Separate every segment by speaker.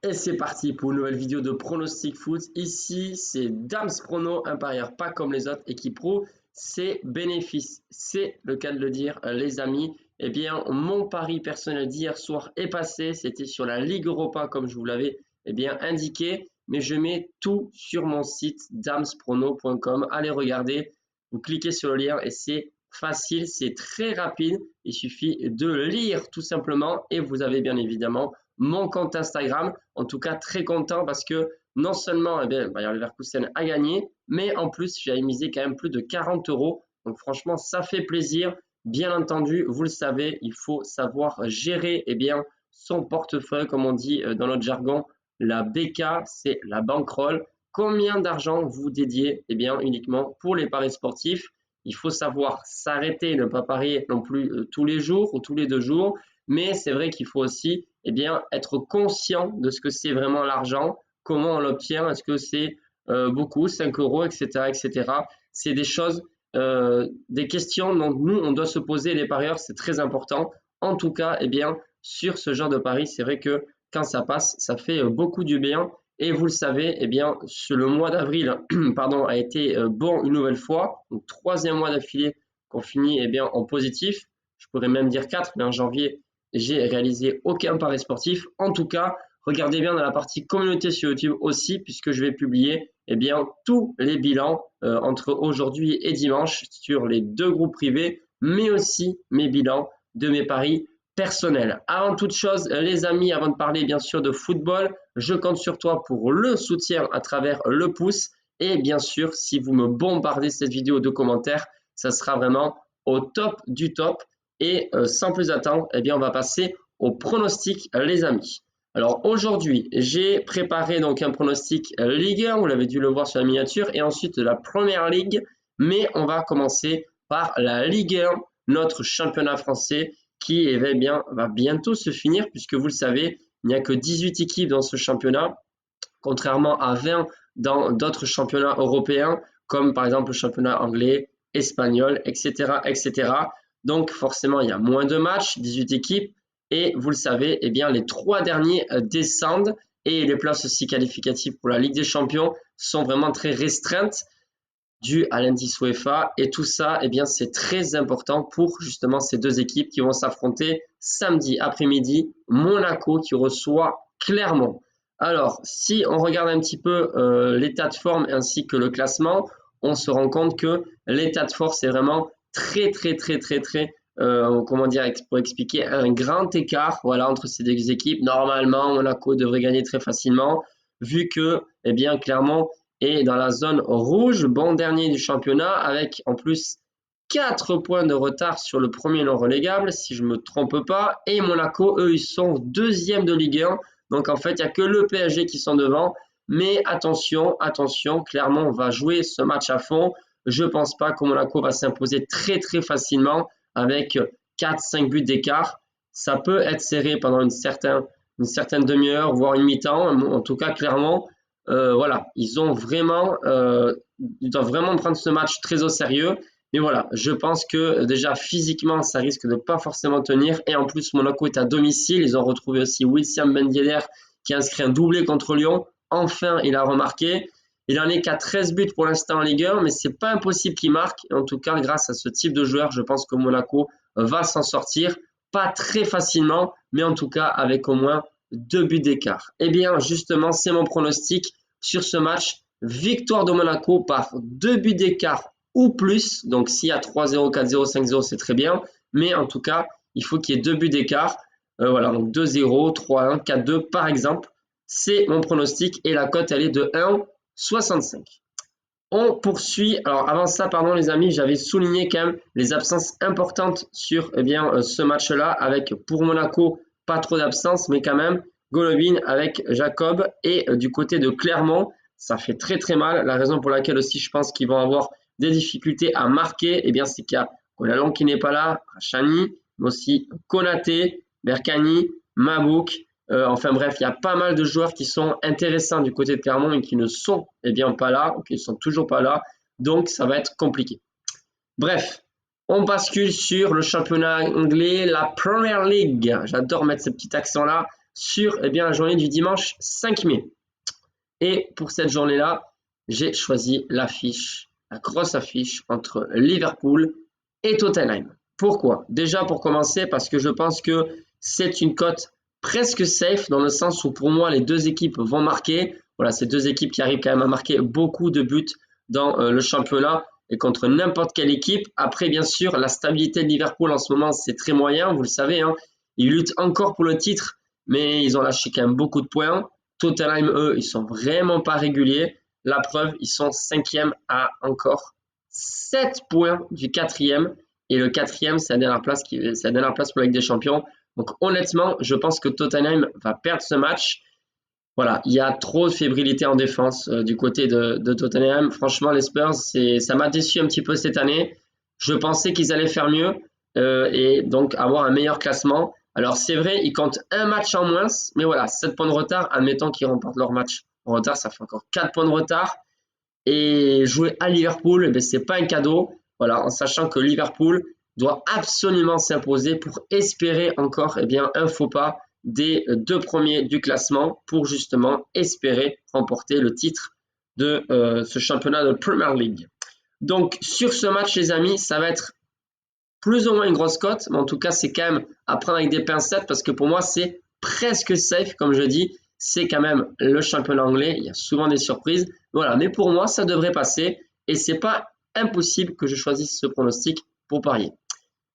Speaker 1: Et c'est parti pour une nouvelle vidéo de pronostic foot. Ici, c'est Dams Prono, un parieur pas comme les autres et qui prouve ses bénéfices. C'est le cas de le dire, les amis. Eh bien, mon pari personnel d'hier soir est passé. C'était sur la Ligue Europa, comme je vous l'avais indiqué. Mais je mets tout sur mon site damsprono.com. Allez regarder, vous cliquez sur le lien et c'est facile, c'est très rapide. Il suffit de lire tout simplement et vous avez bien évidemment mon compte Instagram. En tout cas, très content parce que non seulement Bayer Leverkusen a gagné, mais en plus, j'ai misé quand même plus de 40 euros. Donc franchement, ça fait plaisir. Bien entendu, vous le savez, il faut savoir gérer son portefeuille, comme on dit dans notre jargon. La BK, c'est la bankroll. Combien d'argent vous dédiez uniquement pour les paris sportifs? Il faut savoir s'arrêter, ne pas parier non plus tous les jours ou tous les 2 jours. Mais c'est vrai qu'il faut aussi être conscient de ce que c'est vraiment l'argent, comment on l'obtient, est-ce que c'est beaucoup, 5 euros, etc., etc. C'est des choses, des questions dont nous, on doit se poser, les parieurs, c'est très important. En tout cas, sur ce genre de pari, c'est vrai que quand ça passe, ça fait beaucoup du bien. Et vous le savez, le mois d'avril pardon, a été bon une nouvelle fois, donc troisième mois d'affilée qu'on finit en positif. Je pourrais même dire 4, mais en janvier, j'ai réalisé aucun pari sportif. En tout cas, regardez bien dans la partie communauté sur YouTube aussi, puisque je vais publier tous les bilans entre aujourd'hui et dimanche sur les 2 groupes privés, mais aussi mes bilans de mes paris personnels. Avant toute chose, les amis, avant de parler bien sûr de football, je compte sur toi pour le soutien à travers le pouce. Et bien sûr, si vous me bombardez cette vidéo de commentaires, ça sera vraiment au top du top. Et sans plus attendre, on va passer au pronostic, les amis. Alors aujourd'hui, j'ai préparé donc un pronostic Ligue 1, vous l'avez dû le voir sur la miniature, et ensuite la Première Ligue, mais on va commencer par la Ligue 1, notre championnat français, qui va bientôt se finir, puisque vous le savez, il n'y a que 18 équipes dans ce championnat, contrairement à 20 dans d'autres championnats européens, comme par exemple le championnat anglais, espagnol, etc., etc. Donc forcément, il y a moins de matchs, 18 équipes, et vous le savez, les 3 derniers descendent, et les places aussi qualificatives pour la Ligue des Champions sont vraiment très restreintes dû à l'indice UEFA. Et tout ça, c'est très important pour justement ces 2 équipes qui vont s'affronter samedi après-midi. Monaco qui reçoit Clermont. Alors, si on regarde un petit peu l'état de forme ainsi que le classement, on se rend compte que l'état de force est vraiment très, très, très, très, très, comment dire, pour expliquer, un grand écart voilà, entre ces 2 équipes. Normalement, Monaco devrait gagner très facilement, vu que, Clermont et dans la zone rouge, bon dernier du championnat, avec en plus 4 points de retard sur le premier non relégable, si je ne me trompe pas. Et Monaco, eux, ils sont deuxième de Ligue 1. Donc en fait, il n'y a que le PSG qui sont devant. Mais attention, attention, Clermont va jouer ce match à fond. Je ne pense pas que Monaco va s'imposer très très facilement avec 4-5 buts d'écart. Ça peut être serré pendant une certaine demi-heure, voire une mi-temps. En tout cas, Clermont, voilà, ils doivent vraiment prendre ce match très au sérieux. Mais voilà, je pense que déjà physiquement, ça risque de pas forcément tenir. Et en plus, Monaco est à domicile. Ils ont retrouvé aussi Wissam Ben Yedder qui a inscrit un doublé contre Lyon. Enfin, il a remarqué. Il en est qu'à 13 buts pour l'instant en Ligue 1, mais c'est pas impossible qu'il marque. En tout cas, grâce à ce type de joueur, je pense que Monaco va s'en sortir. Pas très facilement, mais en tout cas avec au moins 2 buts d'écart. Eh bien, justement, c'est mon pronostic sur ce match. Victoire de Monaco par 2 buts d'écart ou plus. Donc, s'il y a 3-0, 4-0, 5-0, c'est très bien. Mais en tout cas, il faut qu'il y ait 2 buts d'écart. Voilà, donc 2-0, 3-1, 4-2 par exemple. C'est mon pronostic et la cote, elle est de 1,65. On poursuit. Alors, avant ça, pardon les amis, j'avais souligné quand même les absences importantes sur ce match-là, avec pour Monaco, pas trop d'absence, mais quand même Golovin avec Jacob. Et du côté de Clermont, ça fait très très mal. La raison pour laquelle aussi je pense qu'ils vont avoir des difficultés à marquer, c'est qu'il y a Konalon qui n'est pas là, Rachani, mais aussi Konaté, Berkani, Mabouk. Enfin bref, il y a pas mal de joueurs qui sont intéressants du côté de Clermont et qui ne sont pas là, ou qui ne sont toujours pas là. Donc ça va être compliqué. Bref, on bascule sur le championnat anglais, la Premier League. J'adore mettre ce petit accent-là sur la journée du dimanche 5 mai. Et pour cette journée-là, j'ai choisi l'affiche, la grosse affiche entre Liverpool et Tottenham. Pourquoi? Déjà pour commencer, parce que je pense que c'est une cote presque safe dans le sens où pour moi les deux équipes vont marquer. Voilà, c'est deux équipes qui arrivent quand même à marquer beaucoup de buts dans le championnat et contre n'importe quelle équipe. Après, bien sûr, la stabilité de Liverpool en ce moment, c'est très moyen, vous le savez, hein. Ils luttent encore pour le titre, mais ils ont lâché quand même beaucoup de points. Tottenham, eux, ils sont vraiment pas réguliers. La preuve, ils sont 5e à encore 7 points du 4e. Et le 4e, c'est la dernière place, c'est la dernière place pour la Ligue des Champions. Donc honnêtement, je pense que Tottenham va perdre ce match. Voilà, il y a trop de fébrilité en défense du côté de Tottenham. Franchement, les Spurs, ça m'a déçu un petit peu cette année. Je pensais qu'ils allaient faire mieux et donc avoir un meilleur classement. Alors c'est vrai, ils comptent un match en moins, mais voilà, 7 points de retard, admettons qu'ils remportent leur match en retard, ça fait encore 4 points de retard. Et jouer à Liverpool, ce n'est pas un cadeau. Voilà, en sachant que Liverpool doit absolument s'imposer pour espérer encore un faux pas des deux premiers du classement pour justement espérer remporter le titre de ce championnat de Premier League. Donc sur ce match les amis, ça va être plus ou moins une grosse cote, mais en tout cas c'est quand même à prendre avec des pincettes parce que pour moi c'est presque safe comme je dis, c'est quand même le championnat anglais, il y a souvent des surprises, voilà, mais pour moi ça devrait passer et c'est pas impossible que je choisisse ce pronostic pour parier.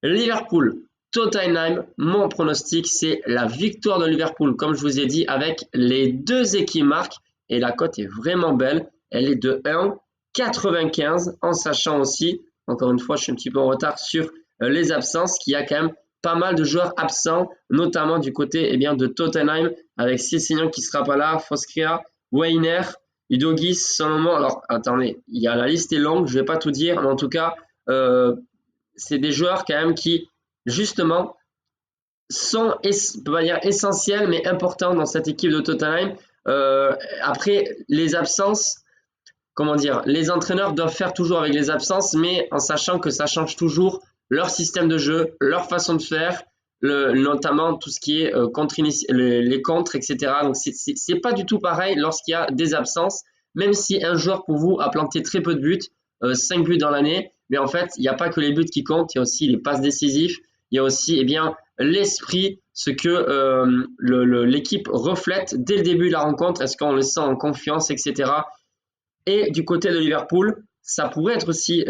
Speaker 1: Liverpool, Tottenham, mon pronostic c'est la victoire de Liverpool comme je vous ai dit avec les deux équipes marquent et la cote est vraiment belle, elle est de 1,95 en sachant aussi, encore une fois je suis un petit peu en retard sur les absences, qu'il y a quand même pas mal de joueurs absents, notamment du côté de Tottenham, avec Sessegnon qui ne sera pas là, Foskria, Weiner, Udogie, Solomon. Alors, attendez, la liste est longue, je ne vais pas tout dire, mais en tout cas, c'est des joueurs quand même qui, justement, sont essentiels, mais importants dans cette équipe de Tottenham. Après, les absences, comment dire, les entraîneurs doivent faire toujours avec les absences, mais en sachant que ça change toujours leur système de jeu, leur façon de faire, notamment tout ce qui est les contres, etc. Donc, c'est pas du tout pareil lorsqu'il y a des absences, même si un joueur pour vous a planté très peu de buts, 5 buts dans l'année, mais en fait, il n'y a pas que les buts qui comptent, il y a aussi les passes décisives, il y a aussi l'esprit, ce que l'équipe reflète dès le début de la rencontre, est-ce qu'on le sent en confiance, etc. Et du côté de Liverpool, ça pourrait être aussi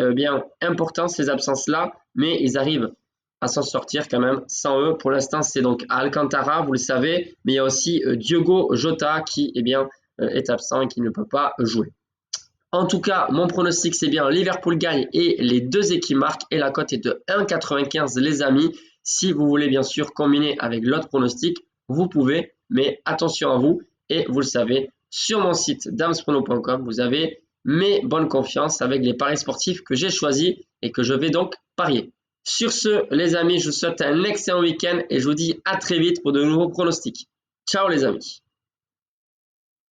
Speaker 1: important ces absences-là, mais ils arrivent à s'en sortir quand même sans eux. Pour l'instant, c'est donc Alcantara, vous le savez, mais il y a aussi Diogo Jota qui est absent et qui ne peut pas jouer. En tout cas, mon pronostic, c'est bien Liverpool gagne et les deux équipes marquent et la cote est de 1,95 les amis. Si vous voulez bien sûr combiner avec l'autre pronostic, vous pouvez, mais attention à vous et vous le savez, sur mon site damsprono.com, vous avez mes bonnes confiances avec les paris sportifs que j'ai choisis et que je vais donc parier. Sur ce, les amis, je vous souhaite un excellent week-end et je vous dis à très vite pour de nouveaux pronostics. Ciao les amis!